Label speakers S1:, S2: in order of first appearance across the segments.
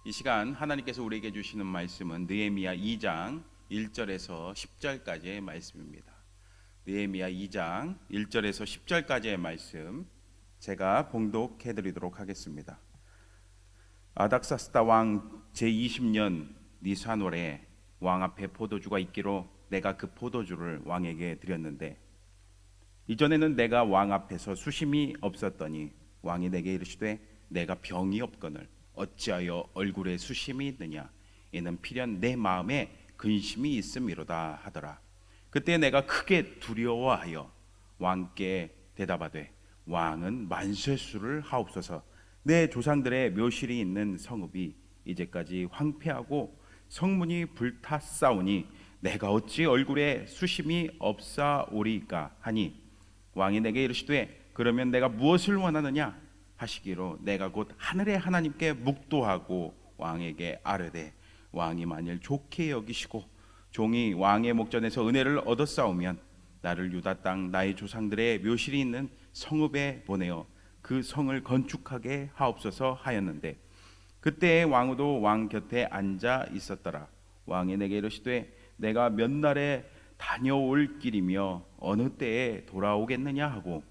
S1: 이 시간 하나님께서 우리에게 주시는 말씀은 느헤미야 2장 1절에서 10절까지의 말씀입니다. 느헤미야 2장 1절에서 10절까지의 말씀 제가 봉독해 드리도록 하겠습니다. 아닥사스다 왕 제20년 니산월에 왕 앞에 포도주가 있기로 내가 그 포도주를 왕에게 드렸는데 이전에는 내가 왕 앞에서 수심이 없었더니 왕이 내게 이르시되 내가 병이 없거늘 어찌하여 얼굴에 수심이 있느냐 이는 필연 내 마음에 근심이 있음이로다 하더라. 그때 내가 크게 두려워하여 왕께 대답하되 왕은 만세수를 하옵소서. 내 조상들의 묘실이 있는 성읍이 이제까지 황폐하고 성문이 불탔사오니 내가 어찌 얼굴에 수심이 없사오리까 하니 왕이 내게 이르시되 그러면 내가 무엇을 원하느냐 하시기로 내가 곧 하늘의 하나님께 묵도하고 왕에게 아뢰되 왕이 만일 좋게 여기시고 종이 왕의 목전에서 은혜를 얻었사오면 나를 유다 땅 나의 조상들의 묘실이 있는 성읍에 보내어 그 성을 건축하게 하옵소서 하였는데 그때 왕후도 왕 곁에 앉아 있었더라. 왕이 내게 이르시되 내가 몇 날에 다녀올 길이며 어느 때에 돌아오겠느냐 하고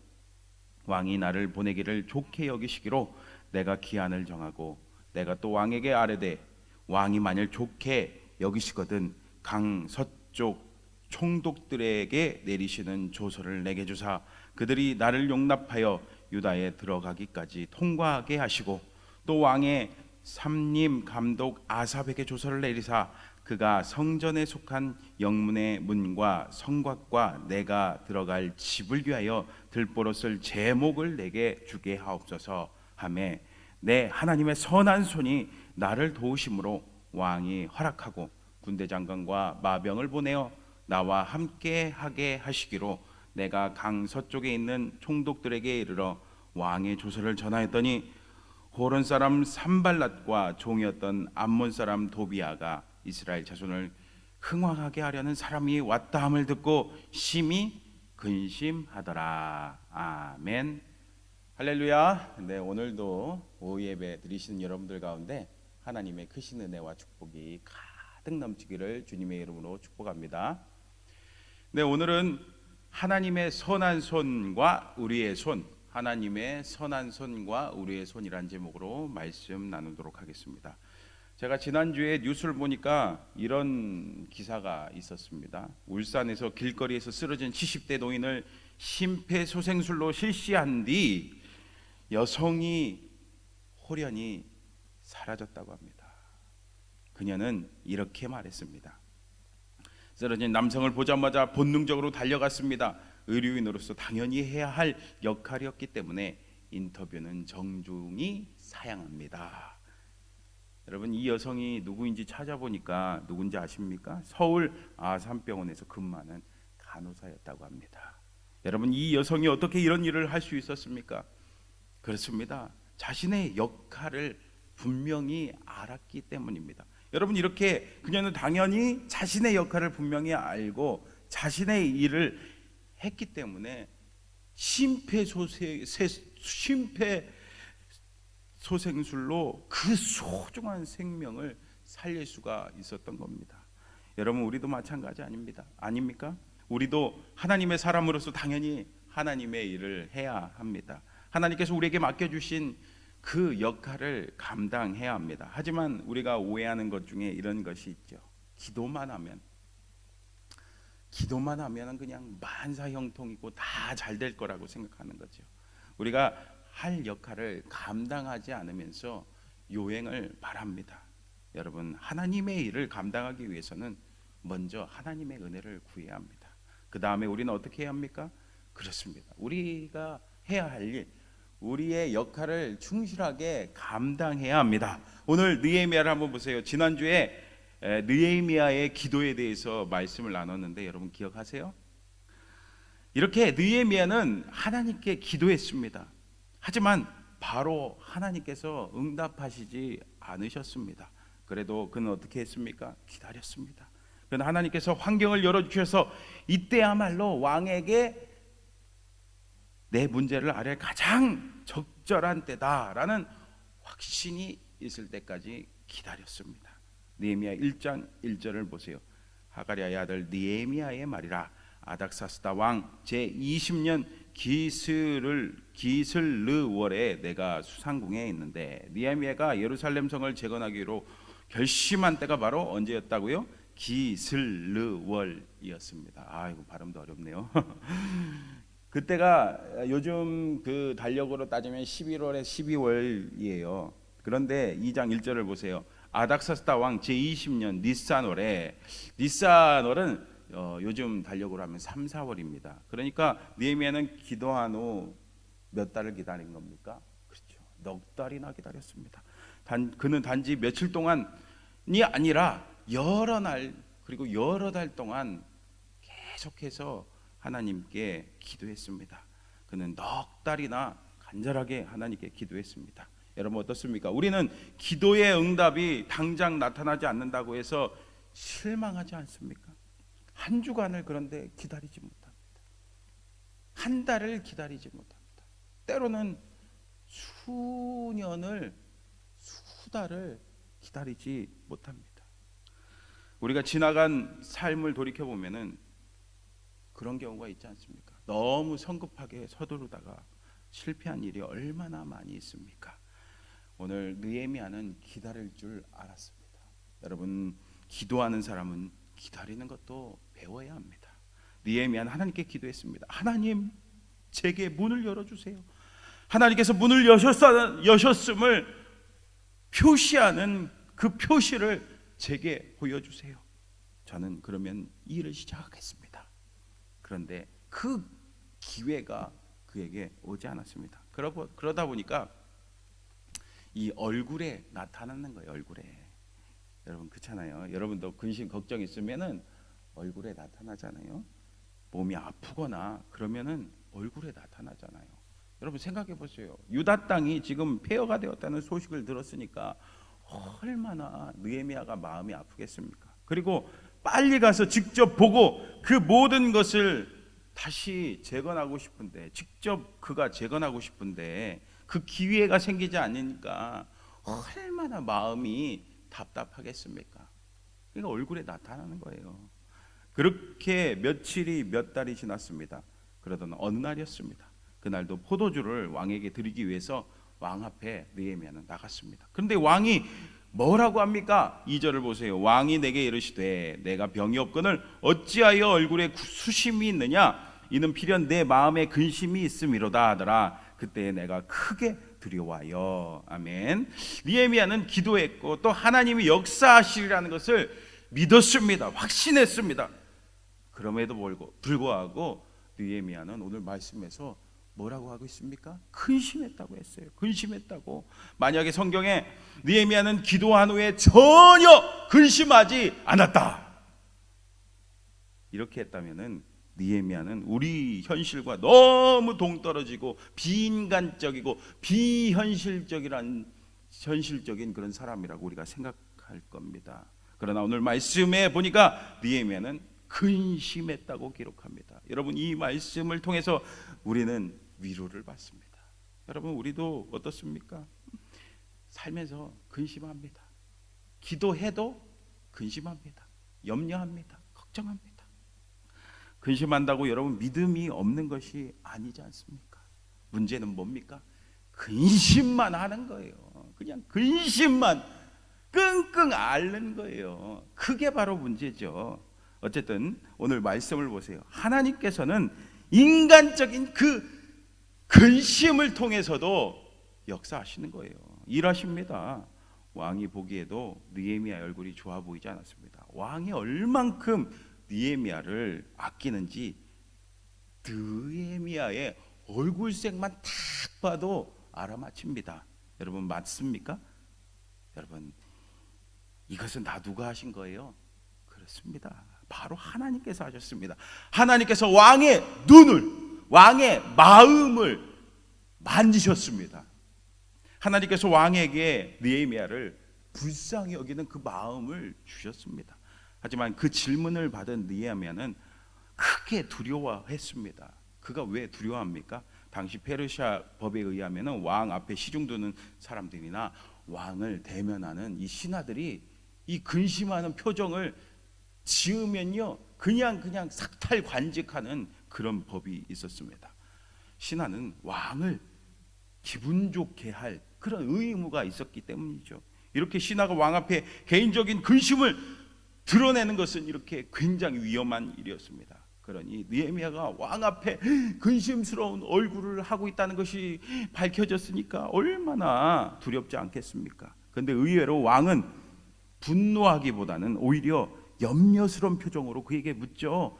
S1: 왕이 나를 보내기를 좋게 여기시기로 내가 기한을 정하고 내가 또 왕에게 아뢰되 왕이 만일 좋게 여기시거든 강 서쪽 총독들에게 내리시는 조서를 내게 주사 그들이 나를 용납하여 유다에 들어가기까지 통과하게 하시고 또 왕의 삼림 감독 아삽에게 조서를 내리사 그가 성전에 속한 영문의 문과 성곽과 내가 들어갈 집을 위하여 들보로 쓸 제목을 내게 주게 하옵소서 하매 내 하나님의 선한 손이 나를 도우심으로 왕이 허락하고 군대 장관과 마병을 보내어 나와 함께 하게 하시기로 내가 강 서쪽에 있는 총독들에게 이르러 왕의 조서를 전하였더니 호론 사람 산발랏과 종이었던 암몬 사람 도비아가 이스라엘 자손을 흥왕하게 하려는 사람이 왔다 함을 듣고 심히 근심하더라. 아멘. 할렐루야. 네, 오늘도 오후 예배 드리시는 여러분들 가운데 하나님의 크신 은혜와 축복이 가득 넘치기를 주님의 이름으로 축복합니다. 네, 오늘은 하나님의 선한 손과 우리의 손, 하나님의 선한 손과 우리의 손이란 제목으로 말씀 나누도록 하겠습니다. 제가 지난주에 뉴스를 보니까 이런 기사가 있었습니다. 울산에서 길거리에서 쓰러진 70대 노인을 심폐소생술로 실시한 뒤 여성이 홀연히 사라졌다고 합니다. 그녀는 이렇게 말했습니다. 쓰러진 남성을 보자마자 본능적으로 달려갔습니다. 의료인으로서 당연히 해야 할 역할이었기 때문에 인터뷰는 정중히 사양합니다. 여러분, 이 여성이 누구인지 찾아보니까 누군지 아십니까? 서울 아산병원에서 근무하는 간호사였다고 합니다. 여러분, 이 여성이 어떻게 이런 일을 할 수 있었습니까? 그렇습니다. 자신의 역할을 분명히 알았기 때문입니다. 여러분, 이렇게 그녀는 당연히 자신의 역할을 분명히 알고 자신의 일을 했기 때문에 심폐소생술로 그 소중한 생명을 살릴 수가 있었던 겁니다. 여러분, 우리도 마찬가지 아닙니까? 우리도 하나님의 사람으로서 당연히 하나님의 일을 해야 합니다. 하나님께서 우리에게 맡겨주신 그 역할을 감당해야 합니다. 하지만 우리가 오해하는 것 중에 이런 것이 있죠. 기도만 하면 그냥 만사형통이고 다 잘 될 거라고 생각하는 거죠. 우리가 할 역할을 감당하지 않으면서 요행을 바랍니다. 여러분, 하나님의 일을 감당하기 위해서는 먼저 하나님의 은혜를 구해야 합니다. 그 다음에 우리는 어떻게 해야 합니까? 그렇습니다. 우리가 해야 할 일, 우리의 역할을 충실하게 감당해야 합니다. 오늘 느헤미야를 한번 보세요. 지난주에 느헤미야의 기도에 대해서 말씀을 나눴는데 여러분 기억하세요? 이렇게 느헤미야는 하나님께 기도했습니다. 하지만 바로 하나님께서 응답하시지 않으셨습니다. 그래도 그는 어떻게 했습니까? 기다렸습니다. 그러나 하나님께서 환경을 열어주셔서 이때야말로 왕에게 내 문제를 아뢰 가장 적절한 때다라는 확신이 있을 때까지 기다렸습니다. 느헤미야 1장 1절을 보세요. 하가랴의 아들 느헤미야의 말이라. 아닥사스다 왕 제20년 기슬르월에 내가 수상궁에 있는데. 느헤미야가 예루살렘 성을 재건하기로 결심한 때가 바로 언제였다고요? 기슬르월이었습니다. 아, 이거 발음도 어렵네요. 그때가 요즘 그 달력으로 따지면 11월에 12월이에요. 그런데 2장 1절을 보세요. 아닥사스다 왕 제20년 니산월에, 니산월은 요즘 달력으로 하면 3, 4월입니다. 그러니까 느헤미야는 기도한 후 몇 달을 기다린 겁니까? 그렇죠. 넉 달이나 기다렸습니다. 그는 단지 며칠 동안이 아니라 여러 날, 그리고 여러 달 동안 계속해서 하나님께 기도했습니다. 그는 넉 달이나 간절하게 하나님께 기도했습니다. 여러분 어떻습니까? 우리는 기도의 응답이 당장 나타나지 않는다고 해서 실망하지 않습니까? 한 주간을 그런데 기다리지 못합니다. 한 달을 기다리지 못합니다. 때로는 수년을, 수달을 기다리지 못합니다. 우리가 지나간 삶을 돌이켜 보면은 그런 경우가 있지 않습니까? 너무 성급하게 서두르다가 실패한 일이 얼마나 많이 있습니까? 오늘 느헤미야는 기다릴 줄 알았습니다. 여러분, 기도하는 사람은 기다리는 것도 배워야 합니다. 느헤미야는 하나님께 기도했습니다. 하나님, 제게 문을 열어주세요. 하나님께서 문을 여셨음을 표시하는 그 표시를 제게 보여주세요. 저는 그러면 일을 시작하겠습니다. 그런데 그 기회가 그에게 오지 않았습니다. 그러다 보니까 이 얼굴에 나타나는 거예요. 얼굴에. 여러분 그렇잖아요. 여러분도 근심 걱정 있으면은 얼굴에 나타나잖아요. 몸이 아프거나 그러면은 얼굴에 나타나잖아요. 여러분 생각해 보세요. 유다 땅이 지금 폐허가 되었다는 소식을 들었으니까 얼마나 느헤미야가 마음이 아프겠습니까? 그리고 빨리 가서 직접 보고 그 모든 것을 다시 재건하고 싶은데, 직접 그가 재건하고 싶은데 그 기회가 생기지 않으니까 얼마나 마음이 답답하겠습니까? 그러니까 얼굴에 나타나는 거예요. 그렇게 며칠이 몇 달이 지났습니다. 그러던 어느 날이었습니다. 그날도 포도주를 왕에게 드리기 위해서 왕 앞에 느헤미야는 나갔습니다. 그런데 왕이 뭐라고 합니까? 2절을 보세요. 왕이 내게 이르시되 내가 병이 없거늘 어찌하여 얼굴에 수심이 있느냐? 이는 필연 내 마음에 근심이 있음이로다 하더라. 그때 내가 크게 두려워하여. 아멘. 느헤미야는 기도했고 또 하나님이 역사하시리라는 것을 믿었습니다. 확신했습니다. 그럼에도 불구하고 느헤미야는 오늘 말씀에서 뭐라고 하고 있습니까? 근심했다고 했어요. 근심했다고. 만약에 성경에 느헤미야는 기도한 후에 전혀 근심하지 않았다, 이렇게 했다면은 느헤미야는 우리 현실과 너무 동떨어지고 비인간적이고 비현실적인 그런 사람이라고 우리가 생각할 겁니다. 그러나 오늘 말씀에 보니까 느헤미야는 근심했다고 기록합니다. 여러분, 이 말씀을 통해서 우리는 위로를 받습니다. 여러분, 우리도 어떻습니까? 살면서 근심합니다. 기도해도 근심합니다. 염려합니다. 걱정합니다. 근심한다고 여러분 믿음이 없는 것이 아니지 않습니까? 문제는 뭡니까? 근심만 하는 거예요. 그냥 근심만 끙끙 앓는 거예요. 그게 바로 문제죠. 어쨌든 오늘 말씀을 보세요. 하나님께서는 인간적인 그 근심을 통해서도 역사하시는 거예요. 일하십니다. 왕이 보기에도 느헤미야 얼굴이 좋아 보이지 않았습니다. 왕이 얼만큼 느헤미야를 아끼는지 느헤미야의 얼굴색만 딱 봐도 알아맞힙니다. 여러분 맞습니까? 여러분, 이것은 다 누가 하신 거예요? 그렇습니다. 바로 하나님께서 하셨습니다. 하나님께서 왕의 눈을, 왕의 마음을 만지셨습니다. 하나님께서 왕에게 느헤미야를 불쌍히 여기는 그 마음을 주셨습니다. 하지만 그 질문을 받은 느헤미야는 크게 두려워했습니다. 그가 왜 두려워합니까? 당시 페르시아 법에 의하면은 왕 앞에 시중 두는 사람들이나 왕을 대면하는 이 신하들이 이 근심하는 표정을 지으면요 그냥 삭탈관직하는 그런 법이 있었습니다. 신하는 왕을 기분 좋게 할 그런 의무가 있었기 때문이죠. 이렇게 신하가 왕 앞에 개인적인 근심을 드러내는 것은 이렇게 굉장히 위험한 일이었습니다. 그러니 느헤미야가 왕 앞에 근심스러운 얼굴을 하고 있다는 것이 밝혀졌으니까 얼마나 두렵지 않겠습니까? 그런데 의외로 왕은 분노하기보다는 오히려 염려스러운 표정으로 그에게 묻죠.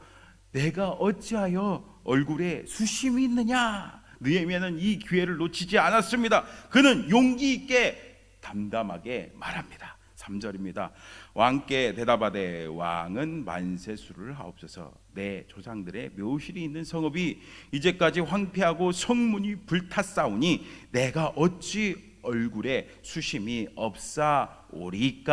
S1: 내가 어찌하여 얼굴에 수심이 있느냐? 느헤미야는 이 기회를 놓치지 않았습니다. 그는 용기 있게 담담하게 말합니다. 3절입니다. 왕께 대답하되 왕은 만세수를 하옵소서. 내 조상들의 묘실이 있는 성읍이 이제까지 황폐하고 성문이 불탔사오니 내가 어찌 얼굴에 수심이 없사오리까.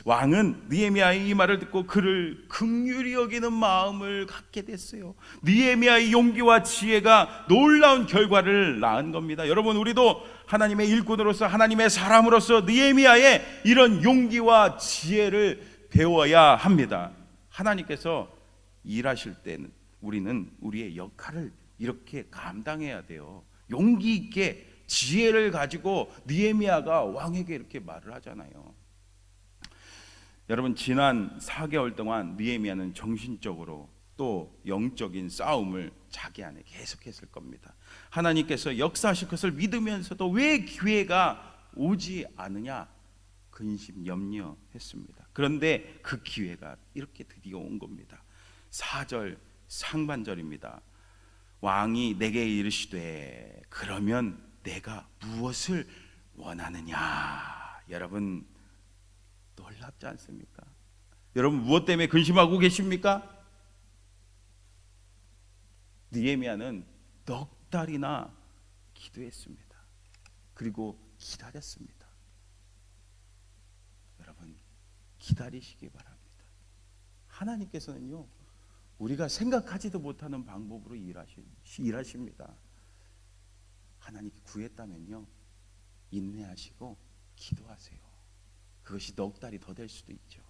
S1: 왕은 느헤미야의 이 말을 듣고 그를 긍휼히 여기는 마음을 갖게 됐어요. 느헤미야의 용기와 지혜가 놀라운 결과를 낳은 겁니다. 여러분, 우리도 하나님의 일꾼으로서 하나님의 사람으로서 느헤미야의 이런 용기와 지혜를 배워야 합니다. 하나님께서 일하실 때는 우리는 우리의 역할을 이렇게 감당해야 돼요. 용기 있게 지혜를 가지고 느헤미야가 왕에게 이렇게 말을 하잖아요. 여러분, 지난 4개월 동안 느헤미야는 정신적으로 또 영적인 싸움을 자기 안에 계속했을 겁니다. 하나님께서 역사하실 것을 믿으면서도 왜 기회가 오지 않으냐 근심 염려했습니다. 그런데 그 기회가 이렇게 드디어 온 겁니다. 4절 상반절입니다. 왕이 내게 이르시되 그러면 내가 무엇을 원하느냐. 여러분, 놀랍지 않습니까? 여러분, 무엇 때문에 근심하고 계십니까? 느헤미야는 넉 달이나 기도했습니다. 그리고 기다렸습니다. 여러분, 기다리시기 바랍니다. 하나님께서는요 우리가 생각하지도 못하는 방법으로 일하십니다. 하나님께 구했다면요 인내하시고 기도하세요. 그것이 넉 달이 더 될 수도 있죠.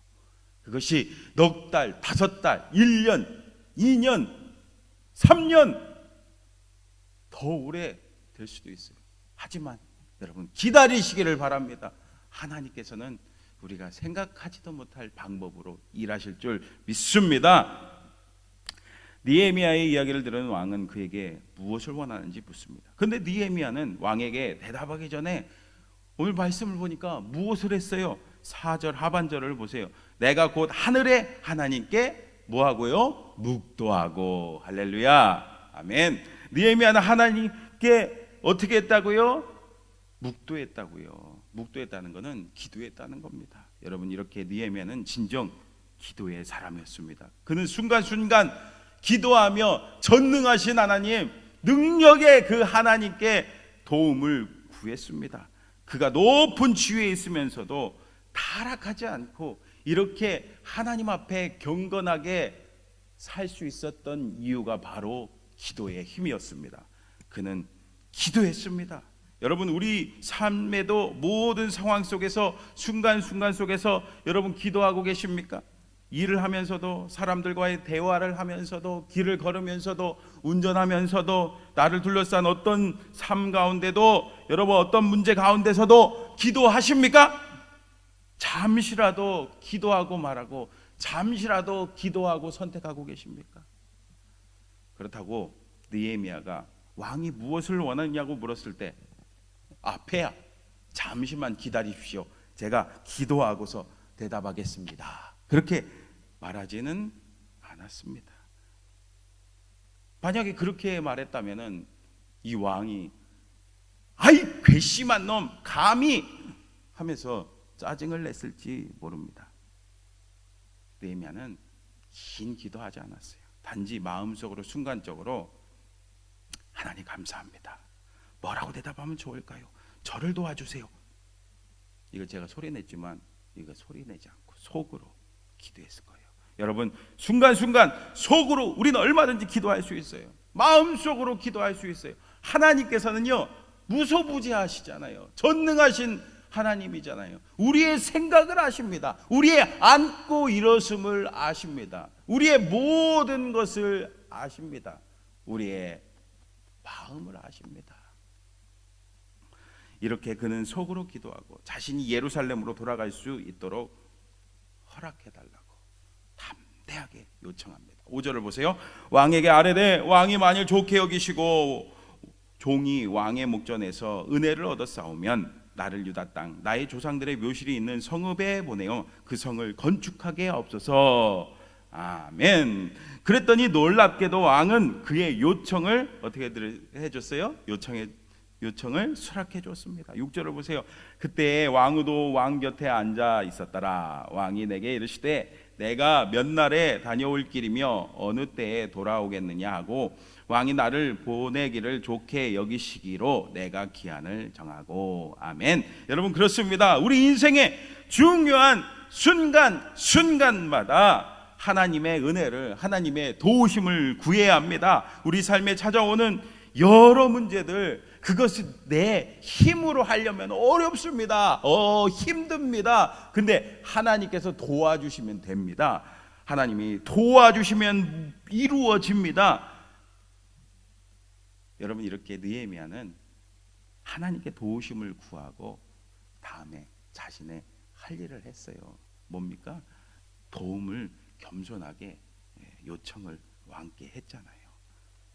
S1: 그것이 넉 달, 5달, 1년, 2년, 3년 더 오래 될 수도 있어요. 하지만 여러분 기다리시기를 바랍니다. 하나님께서는 우리가 생각하지도 못할 방법으로 일하실 줄 믿습니다. 느헤미야의 이야기를 들은 왕은 그에게 무엇을 원하는지 묻습니다. 그런데 느헤미야는 왕에게 대답하기 전에 오늘 말씀을 보니까 무엇을 했어요? 4절 하반절을 보세요. 내가 곧 하늘의 하나님께 뭐하고요? 묵도하고. 할렐루야, 아멘. 느헤미야는 하나님께 어떻게 했다고요? 묵도했다고요. 묵도했다는 것은 기도했다는 겁니다. 여러분, 이렇게 느헤미야는 진정 기도의 사람이었습니다. 그는 순간순간 기도하며 전능하신 하나님, 능력의 그 하나님께 도움을 구했습니다. 그가 높은 지위에 있으면서도 타락하지 않고 이렇게 하나님 앞에 경건하게 살 수 있었던 이유가 바로 기도의 힘이었습니다. 그는 기도했습니다. 여러분, 우리 삶에도 모든 상황 속에서 순간순간 속에서 여러분 기도하고 계십니까? 일을 하면서도, 사람들과의 대화를 하면서도, 길을 걸으면서도, 운전하면서도, 나를 둘러싼 어떤 삶 가운데도, 여러분 어떤 문제 가운데서도 기도하십니까? 잠시라도 기도하고 말하고, 잠시라도 기도하고 선택하고 계십니까? 그렇다고 느헤미야가 왕이 무엇을 원하느냐고 물었을 때 폐하, 잠시만 기다리십시오. 제가 기도하고서 대답하겠습니다. 그렇게 말하지는 않았습니다. 만약에 그렇게 말했다면 이 왕이 아이 괘씸한 놈 감히 하면서 짜증을 냈을지 모릅니다. 느헤미야는 긴 기도하지 않았어요. 단지 마음속으로 순간적으로 하나님 감사합니다. 뭐라고 대답하면 좋을까요? 저를 도와주세요. 이걸 제가 소리냈지만 이거 소리내지 않고 속으로 기도했을 거예요. 여러분, 순간순간 속으로 우리는 얼마든지 기도할 수 있어요. 마음속으로 기도할 수 있어요. 하나님께서는요 무소부지하시잖아요. 전능하신 하나님이잖아요. 우리의 생각을 아십니다. 우리의 앉고 일어섬을 아십니다. 우리의 모든 것을 아십니다. 우리의 마음을 아십니다. 이렇게 그는 속으로 기도하고 자신이 예루살렘으로 돌아갈 수 있도록 허락해달라고 담대하게 요청합니다. 5절을 보세요. 왕에게 아뢰되 왕이 만일 좋게 여기시고 종이 왕의 목전에서 은혜를 얻어 싸우면 나를 유다 땅 나의 조상들의 묘실이 있는 성읍에 보내어 그 성을 건축하게 하옵소서. 아멘. 그랬더니 놀랍게도 왕은 그의 요청을 어떻게 해줬어요? 요청을 수락해 줬습니다. 6절을 보세요. 그때 왕후도 왕 곁에 앉아 있었더라. 왕이 내게 이르시되 내가 몇 날에 다녀올 길이며 어느 때에 돌아오겠느냐 하고 왕이 나를 보내기를 좋게 여기시기로 내가 기한을 정하고. 아멘. 여러분 그렇습니다. 우리 인생의 중요한 순간순간마다 하나님의 은혜를, 하나님의 도우심을 구해야 합니다. 우리 삶에 찾아오는 여러 문제들, 그것이 내 힘으로 하려면 어렵습니다. 힘듭니다. 근데 하나님께서 도와주시면 됩니다. 하나님이 도와주시면 이루어집니다. 여러분 이렇게 느헤미야는 하나님께 도우심을 구하고 다음에 자신의 할 일을 했어요. 뭡니까? 도움을 겸손하게 요청을 왕께 했잖아요.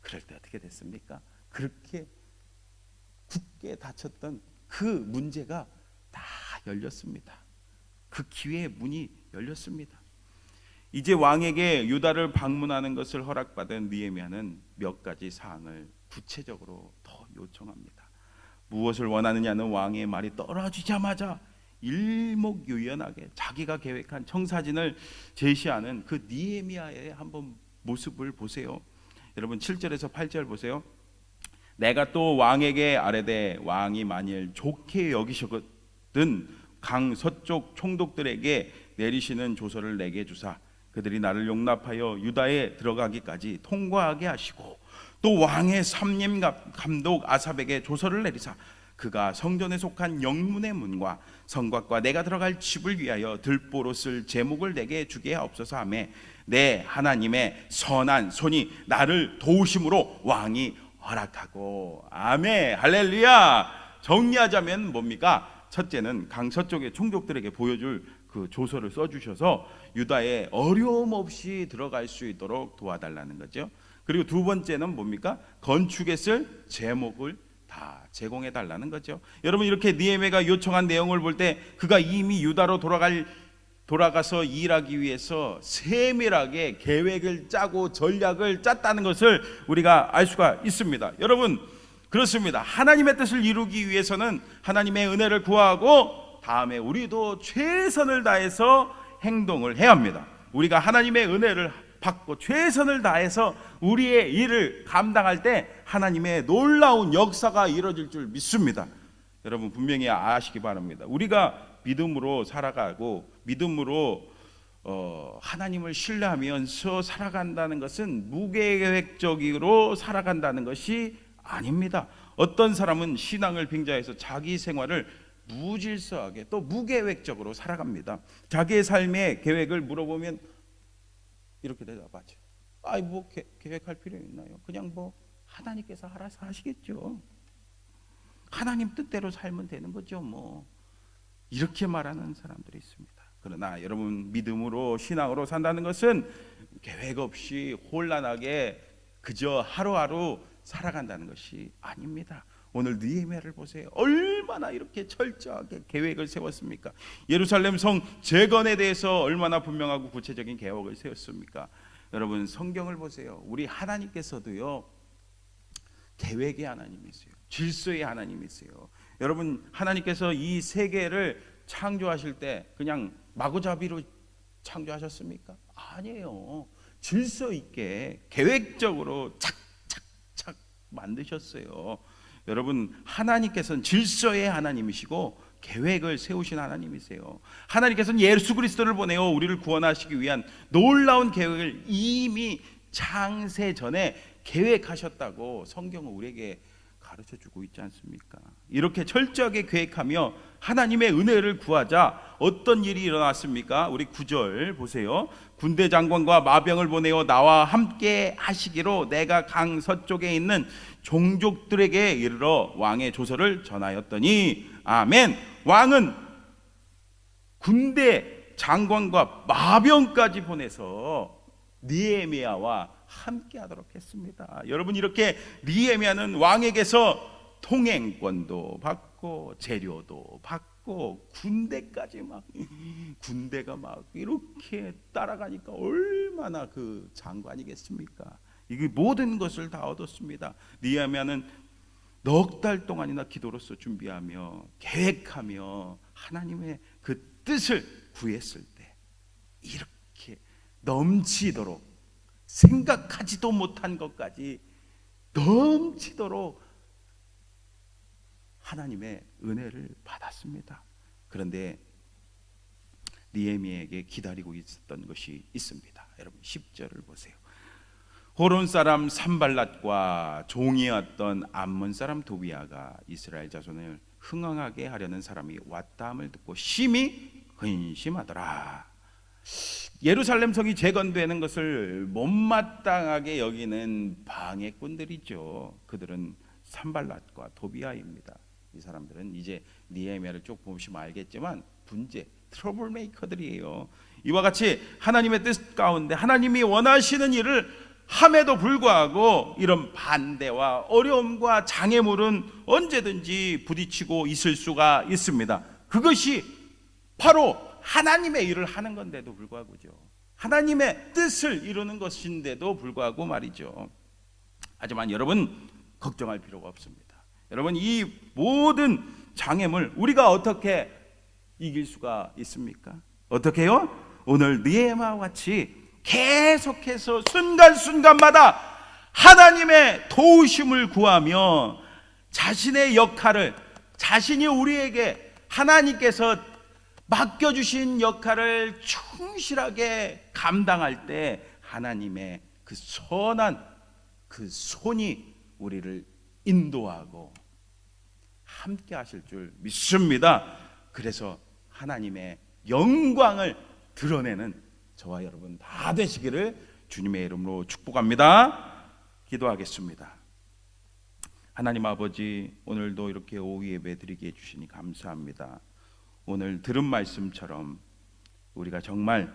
S1: 그럴 때 어떻게 됐습니까? 그렇게 굳게 닫혔던 그 문제가 다 열렸습니다. 그 기회의 문이 열렸습니다. 이제 왕에게 유다를 방문하는 것을 허락받은 느헤미야는 몇 가지 사항을 구체적으로 더 요청합니다. 무엇을 원하느냐는 왕의 말이 떨어지자마자 일목요연하게 자기가 계획한 청사진을 제시하는 그 느헤미야의 한번 모습을 보세요. 여러분 7절에서 8절 보세요. 내가 또 왕에게 아뢰되 왕이 만일 좋게 여기시거든 강 서쪽 총독들에게 내리시는 조서를 내게 주사 그들이 나를 용납하여 유다에 들어가기까지 통과하게 하시고 또 왕의 삼림 감독 아삽에게 조서를 내리사 그가 성전에 속한 영문의 문과 성곽과 내가 들어갈 집을 위하여 들보로 쓸 제목을 내게 주게 하옵소서 하며 내 하나님의 선한 손이 나를 도우심으로 왕이 허락하고. 아멘. 할렐루야. 정리하자면 뭡니까? 첫째는 강 서쪽의 총독들에게 보여줄 그 조서를 써주셔서 유다에 어려움 없이 들어갈 수 있도록 도와달라는 거죠. 그리고 두 번째는 뭡니까? 건축에 쓸 제목을 다 제공해 달라는 거죠. 여러분 이렇게 느헤미야가 요청한 내용을 볼 때 그가 이미 유다로 돌아가서 일하기 위해서 세밀하게 계획을 짜고 전략을 짰다는 것을 우리가 알 수가 있습니다. 여러분 그렇습니다. 하나님의 뜻을 이루기 위해서는 하나님의 은혜를 구하고 다음에 우리도 최선을 다해서 행동을 해야 합니다. 우리가 하나님의 은혜를 받고 최선을 다해서 우리의 일을 감당할 때 하나님의 놀라운 역사가 이루어질 줄 믿습니다. 여러분 분명히 아시기 바랍니다. 우리가 믿음으로 살아가고 믿음으로 하나님을 신뢰하면서 살아간다는 것은 무계획적으로 살아간다는 것이 아닙니다. 어떤 사람은 신앙을 빙자해서 자기 생활을 무질서하게 또 무계획적으로 살아갑니다. 자기의 삶의 계획을 물어보면 이렇게 대답하죠. 뭐 계획할 필요 있나요? 그냥 뭐 하나님께서 알아서 하시겠죠. 하나님 뜻대로 살면 되는 거죠. 뭐 이렇게 말하는 사람들이 있습니다. 그러나 여러분 믿음으로 신앙으로 산다는 것은 계획 없이 혼란하게 그저 하루하루 살아간다는 것이 아닙니다. 오늘 느헤미야를 보세요. 얼마나 이렇게 철저하게 계획을 세웠습니까? 예루살렘 성 재건에 대해서 얼마나 분명하고 구체적인 계획을 세웠습니까? 여러분 성경을 보세요. 우리 하나님께서도요 계획의 하나님이세요. 질서의 하나님이세요. 여러분 하나님께서 이 세계를 창조하실 때 그냥 마구잡이로 창조하셨습니까? 아니에요. 질서 있게 계획적으로 착착착 만드셨어요. 여러분 하나님께서는 질서의 하나님이시고 계획을 세우신 하나님이세요. 하나님께서는 예수 그리스도를 보내어 우리를 구원하시기 위한 놀라운 계획을 이미 창세 전에 계획하셨다고 성경은 우리에게 가르쳐 주고 있지 않습니까? 이렇게 철저하게 계획하며 하나님의 은혜를 구하자 어떤 일이 일어났습니까? 우리 9절 보세요. 군대 장관과 마병을 보내어 나와 함께 하시기로 내가 강 서쪽에 있는 종족들에게 이르러 왕의 조서를 전하였더니 아멘. 왕은 군대 장관과 마병까지 보내서 느헤미야와 함께 하도록 했습니다. 여러분, 이렇게 느헤미야는 왕에게서 통행권도 받고 재료도 받고 군대가 막 이렇게 따라가니까 얼마나 그 장관이겠습니까? 이게 모든 것을 다 얻었습니다. 느헤미야는 넉 달 동안이나 기도로서 준비하며 계획하며 하나님의 그 뜻을 구했을 때 이렇게 넘치도록, 생각하지도 못한 것까지 넘치도록 하나님의 은혜를 받았습니다. 그런데 느헤미야에게 기다리고 있었던 것이 있습니다. 여러분 10절을 보세요. 호론 사람 산발랏과 종이었던 암몬 사람 도비야가 이스라엘 자손을 흥황하게 하려는 사람이 왔다함을 듣고 심히 근심하더라. 예루살렘 성이 재건되는 것을 못마땅하게 여기는 방해꾼들이죠. 그들은 산발랏과 도비야입니다. 이 사람들은 이제 느헤미야를 쭉 보시면 알겠지만 트러블 메이커들이에요. 이와 같이 하나님의 뜻 가운데 하나님이 원하시는 일을 함에도 불구하고 이런 반대와 어려움과 장애물은 언제든지 부딪히고 있을 수가 있습니다. 그것이 바로 하나님의 일을 하는 건데도 불구하고죠. 하나님의 뜻을 이루는 것인데도 불구하고 말이죠. 하지만 여러분 걱정할 필요가 없습니다. 여러분, 이 모든 장애물 우리가 어떻게 이길 수가 있습니까? 어떻게요? 오늘 느헤미야와 같이 계속해서 순간순간마다 하나님의 도우심을 구하며 자신의 역할을, 자신이 우리에게 하나님께서 맡겨주신 역할을 충실하게 감당할 때 하나님의 그 선한 그 손이 우리를 인도하고 함께 하실 줄 믿습니다. 그래서 하나님의 영광을 드러내는 저와 여러분 다 되시기를 주님의 이름으로 축복합니다. 기도하겠습니다. 하나님 아버지, 오늘도 이렇게 오후 예배 드리게 해주시니 감사합니다. 오늘 들은 말씀처럼 우리가 정말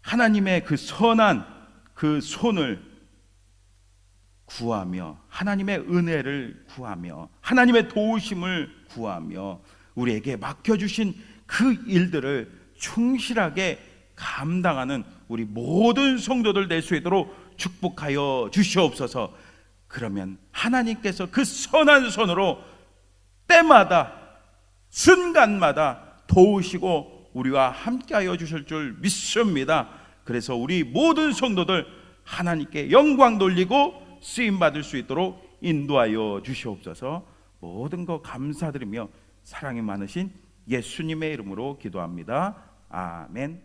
S1: 하나님의 그 선한 그 손을 구하며 하나님의 은혜를 구하며 하나님의 도우심을 구하며 우리에게 맡겨주신 그 일들을 충실하게 감당하는 우리 모든 성도들 될 수 있도록 축복하여 주시옵소서. 그러면 하나님께서 그 선한 손으로 때마다 순간마다 도우시고 우리와 함께하여 주실 줄 믿습니다. 그래서 우리 모든 성도들 하나님께 영광 돌리고 쓰임 받을 수 있도록 인도하여 주시옵소서. 모든 거 감사드리며 사랑이 많으신 예수님의 이름으로 기도합니다. 아멘.